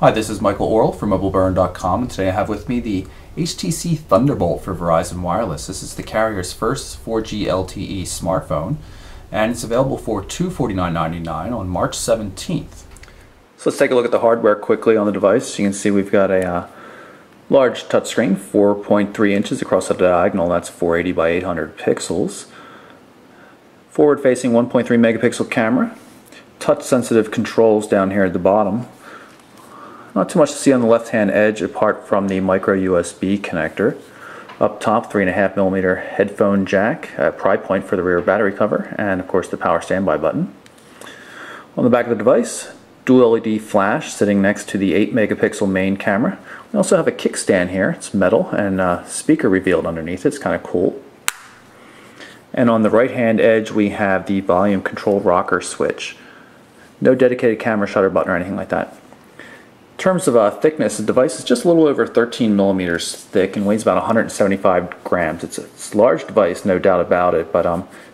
Hi, this is Michael Orl from MobileBurn.com, and today I have with me the HTC ThunderBolt for Verizon Wireless. This is the carrier's first 4G LTE smartphone, and it's available for $249.99 on March 17th. So let's take a look at the hardware quickly on the device. You can see we've got a large touchscreen, 4.3 inches across the diagonal. That's 480 by 800 pixels. Forward-facing 1.3 megapixel camera. Touch-sensitive controls down here at the bottom. Not too much to see on the left-hand edge apart from the micro USB connector. Up top, 3.5mm headphone jack, a pry point for the rear battery cover, and of course the power standby button. On the back of the device, dual LED flash sitting next to the 8 megapixel main camera. We also have a kickstand here. It's metal and a speaker revealed underneath. It's kind of cool. And on the right-hand edge, we have the volume control rocker switch. No dedicated camera shutter button or anything like that. In terms of thickness, the device is just a little over 13 millimeters thick and weighs about 175 grams. It's a large device, no doubt about it, but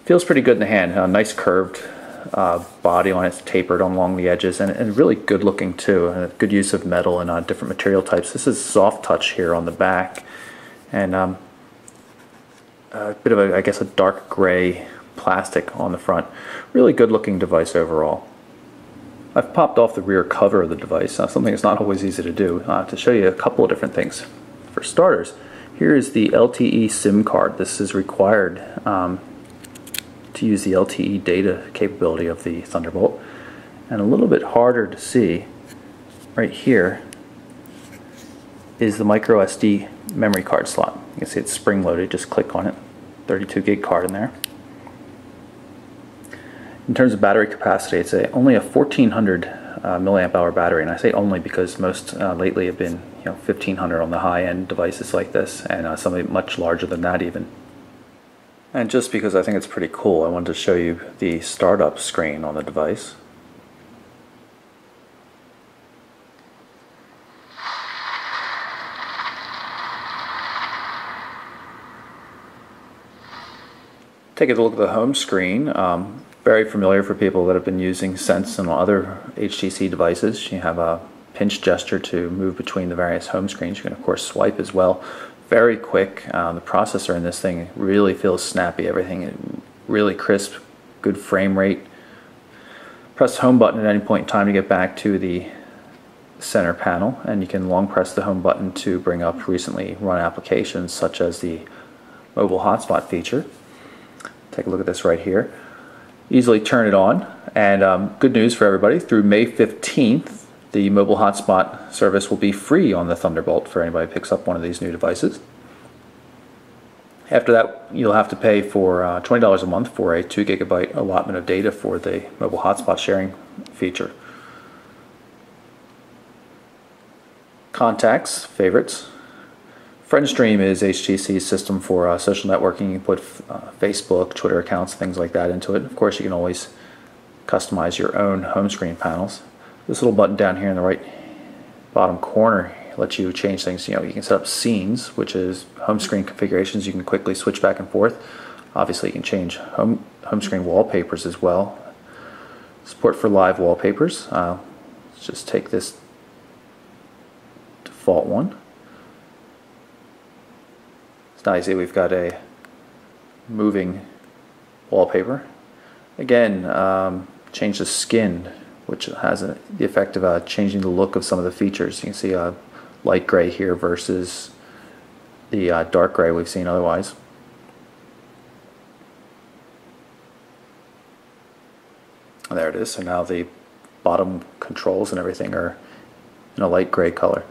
feels pretty good in the hand. A nice curved body on it, tapered along the edges, and really good looking too. Good use of metal and different material types. This is soft touch here on the back, and a bit of I guess a dark gray plastic on the front. Really good looking device overall. I've popped off the rear cover of the device, something that's not always easy to do, to show you a couple of different things. For starters, here is the LTE SIM card. This is required to use the LTE data capability of the Thunderbolt. And a little bit harder to see, right here, is the micro SD memory card slot. You can see it's spring-loaded, just click on it. 32 gig card in there. In terms of battery capacity, it's only a 1400 milliamp hour battery, and I say only because most lately have been 1500 on the high-end devices like this, and some much larger than that even. And just because I think it's pretty cool, I wanted to show you the startup screen on the device. Take a look at the home screen. Very familiar for people that have been using Sense and other HTC devices. You have a pinch gesture to move between the various home screens. You can of course swipe as well. Very quick. The processor in this thing really feels snappy. Everything really crisp, good frame rate. Press the home button at any point in time to get back to the center panel, and you can long press the home button to bring up recently run applications such as the mobile hotspot feature. Take a look at this right here. Easily turn it on, and good news for everybody, through May 15th the mobile hotspot service will be free on the Thunderbolt for anybody who picks up one of these new devices. After that, you'll have to pay for $20 a month for a 2 gigabyte allotment of data for the mobile hotspot sharing feature. Contacts, favorites. FriendStream is HTC's system for social networking. You can put Facebook, Twitter accounts, things like that into it. Of course, you can always customize your own home screen panels. This little button down here in the right bottom corner lets you change things. You can set up scenes, which is home screen configurations. You can quickly switch back and forth. Obviously, you can change home screen wallpapers as well. Support for live wallpapers. Let's just take this default one. Now you see we've got a moving wallpaper. Again, change the skin, which has the effect of changing the look of some of the features. You can see a light gray here versus the dark gray we've seen otherwise. And there it is. So now the bottom controls and everything are in a light gray color.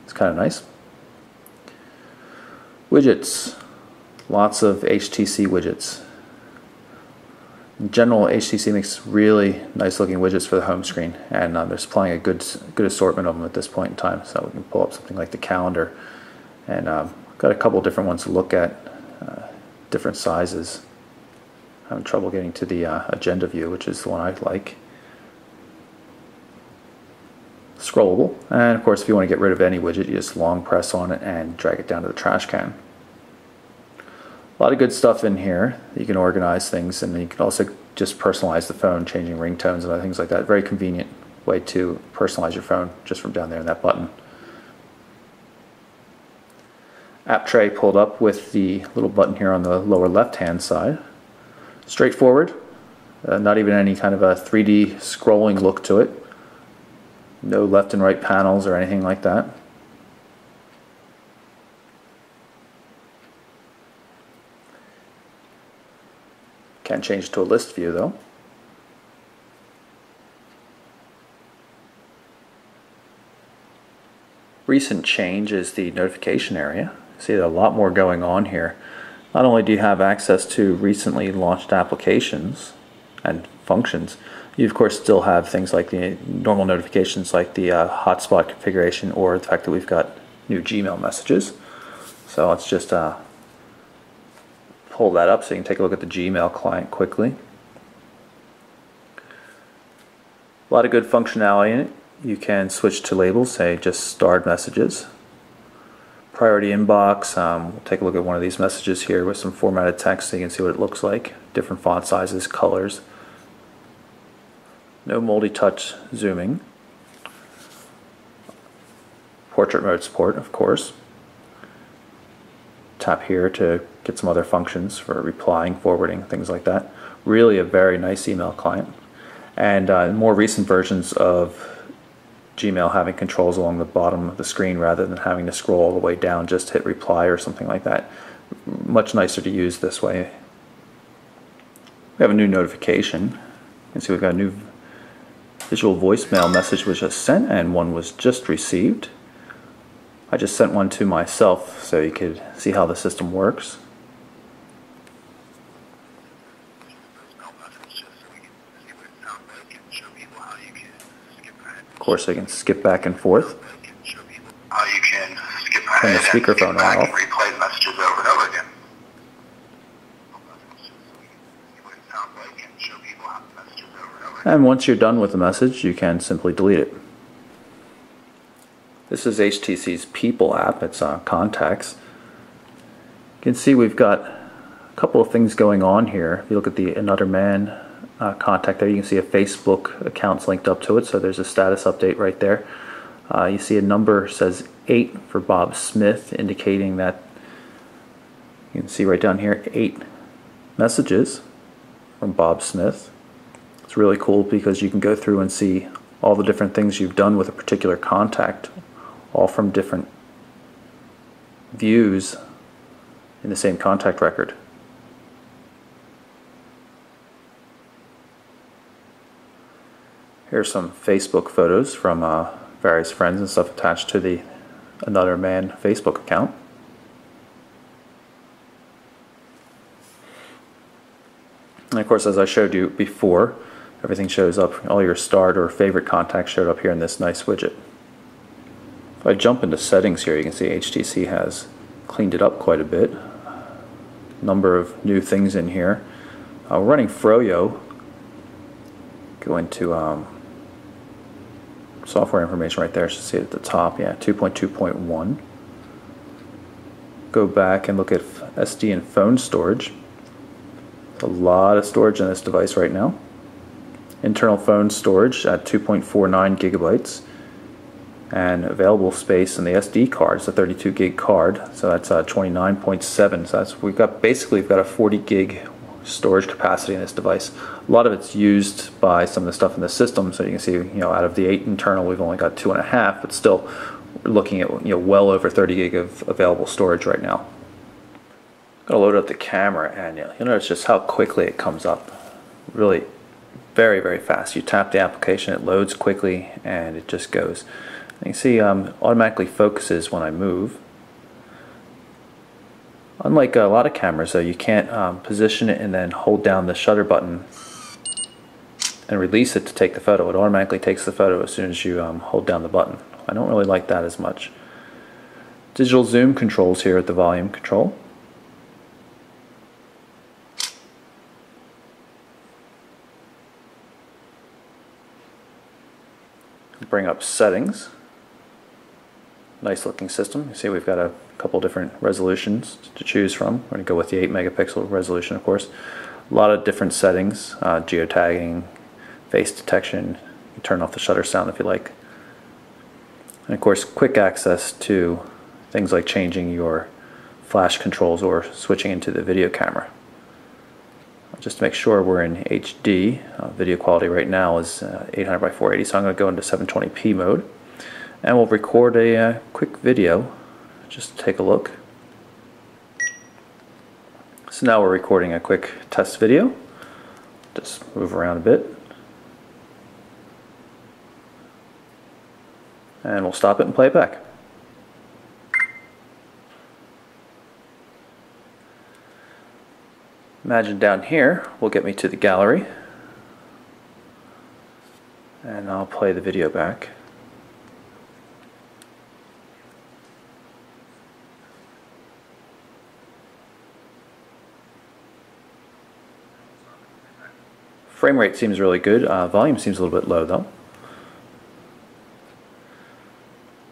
It's kind of nice. Widgets. Lots of HTC widgets. In general, HTC makes really nice looking widgets for the home screen, and they're supplying a good assortment of them at this point in time. So we can pull up something like the calendar, and got a couple different ones to look at, different sizes. Having trouble getting to the agenda view, which is the one I like. Scrollable, and of course if you want to get rid of any widget, you just long press on it and drag it down to the trash can. A lot of good stuff in here. You can organize things, and you can also just personalize the phone, changing ringtones and other things like that. Very convenient way way to personalize your phone just from down there in that button. App tray pulled up with the little button here on the lower left hand side. Straightforward, not even any kind of a 3D scrolling look to it. No left and right panels or anything like that. Can change to a list view though. Recent change is the notification area. See a lot more going on here. Not only do you have access to recently launched applications and functions, you of course still have things like the normal notifications like the hotspot configuration or the fact that we've got new Gmail messages. So let's just pull that up so you can take a look at the Gmail client quickly. A lot of good functionality in it. You can switch to labels, say just starred messages. Priority inbox, we'll take a look at one of these messages here with some formatted text so you can see what it looks like. Different font sizes, colors. No multi-touch zooming. Portrait mode support, of course. Tap here to get some other functions for replying, forwarding, things like that. Really a very nice email client. And more recent versions of Gmail having controls along the bottom of the screen rather than having to scroll all the way down just to hit reply or something like that. Much nicer to use this way. We have a new notification. You can see we've got a new visual voicemail message which was sent and one was just received. I just sent one to myself so you could see how the system works. Of course, I can skip back and forth. How you can skip ahead Turn the speakerphone and back off. and replay messages over and over again. And once you're done with the message, you can simply delete it. This is HTC's People app. It's Contacts. You can see we've got a couple of things going on here. If you look at the Another Man contact there, you can see a Facebook account's linked up to it, so there's a status update right there. You see a number says 8 for Bob Smith, indicating that you can see right down here 8 messages from Bob Smith. It's really cool because you can go through and see all the different things you've done with a particular contact, all from different views in the same contact record. Here's some Facebook photos from various friends and stuff attached to the Another Man Facebook account. And of course, as I showed you before, everything shows up, all your starred or favorite contacts showed up here in this nice widget. If I jump into settings here, you can see HTC has cleaned it up quite a bit. Number of new things in here. We're running Froyo. Go into software information right there, so see it at the top, yeah, 2.2.1. Go back and look at SD and phone storage. There's a lot of storage in this device right now. Internal phone storage at 2.49 gigabytes. And available space in the SD card, it's a 32 gig card, so that's 29.7. So that's we've got a 40 gig storage capacity in this device. A lot of it's used by some of the stuff in the system, so you can see, out of the 8 internal, we've only got 2.5, but still, we're looking at well over 30 gig of available storage right now. I'm gonna load up the camera, and you'll notice just how quickly it comes up. Really, very, very fast. You tap the application, it loads quickly, and it just goes. You can see automatically focuses when I move. Unlike a lot of cameras, though, you can't position it and then hold down the shutter button and release it to take the photo. It automatically takes the photo as soon as you hold down the button. I don't really like that as much. Digital zoom controls here at the volume control. Bring up settings. Nice looking system. You see we've got a couple different resolutions to choose from. We're going to go with the 8 megapixel resolution, of course. A lot of different settings, geotagging, face detection. turn off the shutter sound if you like. And of course, quick access to things like changing your flash controls or switching into the video camera. Just to make sure we're in HD, video quality right now is 800 by 480, so I'm going to go into 720p mode. And we'll record a quick video, just to take a look. So now we're recording a quick test video. Just move around a bit. And we'll stop it and play it back. Imagine down here will get me to the gallery. And I'll play the video back. Frame rate seems really good. Volume seems a little bit low though.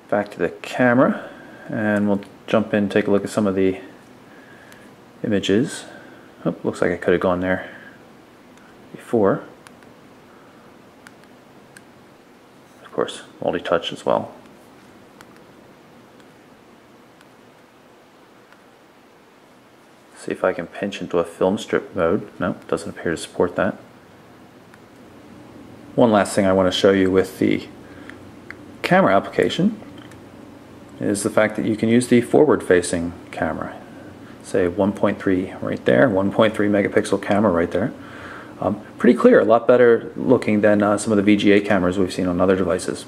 Back to the camera, and we'll jump in and take a look at some of the images. Oh, looks like I could have gone there before. Of course, multi-touch as well. See if I can pinch into a film strip mode. No, it doesn't appear to support that. One last thing I want to show you with the camera application is the fact that you can use the forward-facing camera. Say 1.3 right there, 1.3 megapixel camera right there. Pretty clear, a lot better looking than some of the VGA cameras we've seen on other devices.